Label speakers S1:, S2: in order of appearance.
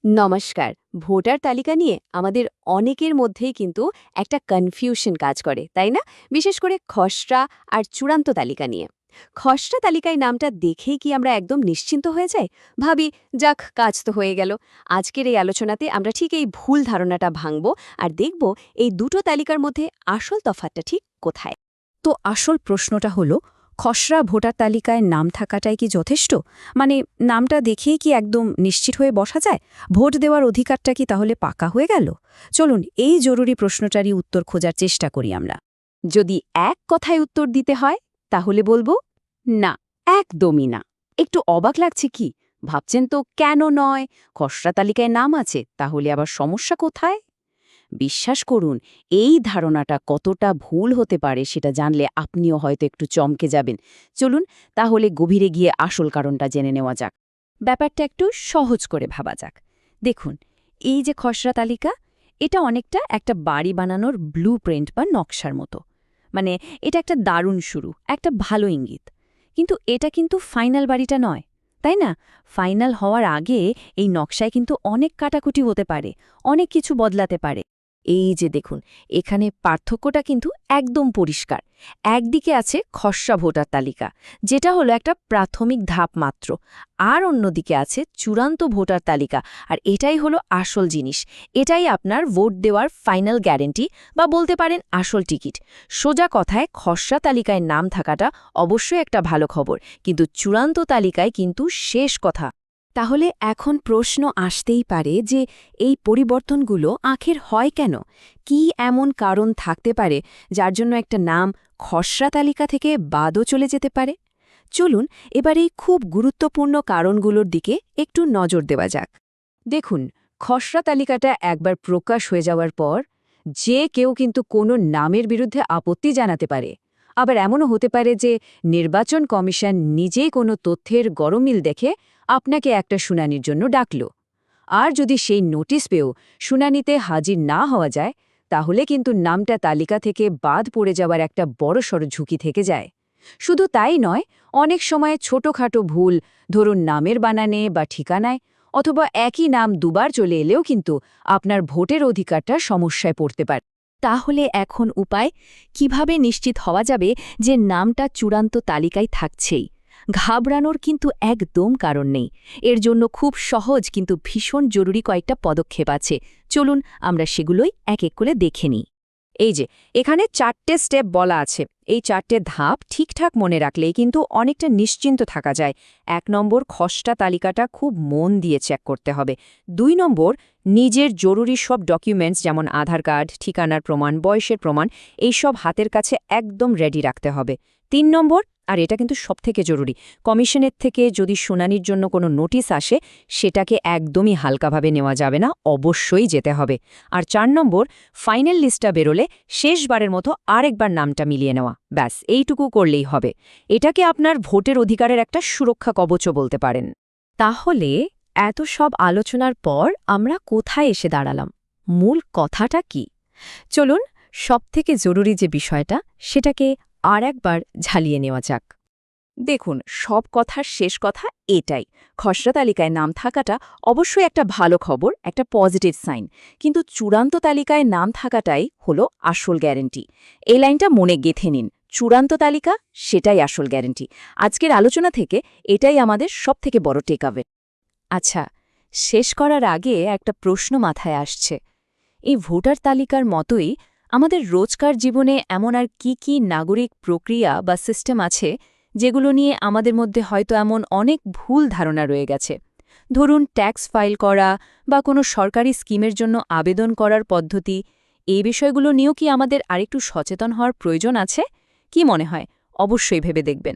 S1: নমস্কার। ভোটার তালিকা নিয়ে আমাদের অনেকের মধ্যেই কিন্তু একটা কনফিউশন কাজ করে, তাই না? বিশেষ করে খসড়া আর চূড়ান্ত তালিকা নিয়ে। খসড়া তালিকায় নামটা দেখেই কি আমরা একদম নিশ্চিন্ত হয়ে যাই? ভাবি, যাক, কাজ তো হয়ে গেল। আজকের এই আলোচনাতে আমরা ঠিক এই ভুল ধারণাটা ভাঙব আর দেখব এই দুটো তালিকার মধ্যে আসল তফাৎটা ঠিক কোথায়।
S2: তো আসল প্রশ্নটা হলো, খসড়া ভোটার তালিকায় নাম থাকাটাই কি যথেষ্ট? মানে নামটা দেখেই কি একদম নিশ্চিত হয়ে বসা যায়? ভোট দেওয়ার অধিকারটা কি তাহলে পাকা হয়ে গেল? চলুন এই জরুরি প্রশ্নটারই উত্তর খোঁজার চেষ্টা করি আমরা।
S1: যদি এক কথায় উত্তর দিতে হয় তাহলে বলবো না, একদমই না। একটু অবাক লাগছে কি? ভাবছেন তো কেন নয়? খসড়া তালিকায় নাম আছে, তাহলে আবার সমস্যা কোথায়? বিশ্বাস করুন, এই ধারণাটা কতটা ভুল হতে পারে সেটা জানলে আপনিও হয়তো একটু চমকে যাবেন। চলুন তাহলে গভীরে গিয়ে আসল কারণটা জেনে নেওয়া যাক।
S2: ব্যাপারটা একটু সহজ করে ভাবা যাক। দেখুন, এই যে খসড়া তালিকা, এটা অনেকটা একটা বাড়ি বানানোর ব্লুপ্রিন্ট বা নকশার মতো। মানে এটা একটা দারুণ শুরু, একটা ভালো ইঙ্গিত। কিন্তু এটা কিন্তু ফাইনাল বাড়িটা নয়, তাই না? ফাইনাল হওয়ার আগে এই নকশায় কিন্তু অনেক কাটাকুটি হতে পারে, অনেক কিছু বদলাতে পারে। এই যে দেখুন, এখানে পার্থক্যটা কিন্তু একদম পরিষ্কার। একদিকে আছে খসড়া ভোটার তালিকা, যেটা হলো একটা প্রাথমিক ধাপ মাত্র, আর অন্যদিকে আছে চূড়ান্ত ভোটার তালিকা, আর এটাই হলো আসল জিনিস। এটাই আপনার ভোট দেওয়ার ফাইনাল গ্যারেন্টি, বা বলতে পারেন আসল টিকিট। সোজা কথায়, খসড়া তালিকায় নাম থাকাটা অবশ্যই একটা ভালো খবর, কিন্তু চূড়ান্ত তালিকায় কিন্তু শেষ কথা। তাহলে এখন প্রশ্ন আসতেই পারে যে এই পরিবর্তনগুলো আখের হয় কেন? কি এমন কারণ থাকতে পারে যার জন্য একটা নাম খসড়া তালিকা থেকে বাদও চলে যেতে পারে? চলুন এবার এই খুব গুরুত্বপূর্ণ কারণগুলোর দিকে একটু নজর দেওয়া যাক।
S1: দেখুন, খসড়া তালিকাটা একবার প্রকাশ হয়ে যাওয়ার পর যে কেউ কিন্তু কোনো নামের বিরুদ্ধে আপত্তি জানাতে পারে। আবার এমনও হতে পারে যে নির্বাচন কমিশন নিজেই কোনো তথ্যের গরমিল দেখে আপনাকে একটা শুনানির জন্য ডাকল। আর যদি সেই নোটিশ পেয়েও শুনানিতে হাজির না হওয়া যায়, তাহলে কিন্তু নামটা তালিকা থেকে বাদ পড়ে যাওয়ার একটা বড়সড় ঝুঁকি থেকে যায়। শুধু তাই নয়, অনেক সময় ছোটখাটো ভুল, ধরুন নামের বানানে বা ঠিকানায়, অথবা একই নাম দুবার চলে এলেও কিন্তু আপনার ভোটের অধিকারটা সমস্যায় পড়তে পারে।
S2: তাহলে এখন উপায়, কিভাবে নিশ্চিত হওয়া যাবে যে নামটা চূড়ান্ত তালিকায় থাকছেই? ঘাবড়ানোর কিন্তু একদম কারণ নেই। এর জন্য খুব সহজ কিন্তু ভীষণ জরুরি কয়েকটা পদক্ষেপ আছে। চলুন আমরা সেগুলোই এক এক করে দেখে নিই।
S1: এই যে এখানে 4টে স্টেপ বলা আছে, এই 4টে ধাপ ঠিকঠাক মনে রাখলেই কিন্তু অনেকটা নিশ্চিন্ত থাকা যায়। 1 নম্বর, খসড়া তালিকাটা খুব মন দিয়ে চেক করতে হবে। 2 নম্বর, নিজের জরুরি সব ডকুমেন্টস যেমন আধার কার্ড, ঠিকানার প্রমাণ, বয়সের প্রমাণ, এইসব হাতের কাছে একদম রেডি রাখতে হবে। 3 নম্বর, আর এটা কিন্তু সবথেকে জরুরি, কমিশনের থেকে যদি শুনানির জন্য কোনো নোটিশ আসে, সেটাকে একদমই হালকাভাবে নেওয়া যাবে না, অবশ্যই যেতে হবে। আর 4 নম্বর, ফাইনাল লিস্টটা বেরোলে শেষবারের মতো আরেকবার নামটা মিলিয়ে নেওয়া। ব্যাস, এইটুকু করলেই হবে। এটাকে আপনার ভোটের অধিকারের একটা সুরক্ষা কবচও বলতে পারেন।
S2: তাহলে এত সব আলোচনার পর আমরা কোথায় এসে দাঁড়ালাম? মূল কথাটা কি? চলুন সবথেকে জরুরি যে বিষয়টা, সেটাকে আর একবার ঝালিয়ে নেওয়া যাক।
S1: দেখুন, সব কথার শেষ কথা এটাই, খসড়া তালিকায় নাম থাকাটা অবশ্যই একটা ভালো খবর, একটা পজিটিভ সাইন, কিন্তু চূড়ান্ত তালিকায় নাম থাকাটাই হলো আসল গ্যারেন্টি। এই লাইনটা মনে গেঁথে নিন, চূড়ান্ত তালিকা, সেটাই আসল গ্যারেন্টি। আজকের আলোচনা থেকে এটাই আমাদের সবথেকে বড় টেকঅ্যাওয়ে। আচ্ছা, শেষ করার আগে একটা প্রশ্ন মাথায় আসছে। এই ভোটার তালিকার মতোই আমাদের রোজকার জীবনে এমন আর কি নাগরিক প্রক্রিয়া বা সিস্টেম আছে যেগুলো নিয়ে আমাদের মধ্যে হয়তো এমন অনেক ভুল ধারণা রয়ে গেছে? ধরুন ট্যাক্স ফাইল করা বা কোনো সরকারি স্কিমের জন্য আবেদন করার পদ্ধতি, এই বিষয়গুলো নিয়েও কি আমাদের আরেকটু সচেতন হওয়ার প্রয়োজন আছে? কি মনে হয়? অবশ্যই ভেবে দেখবেন।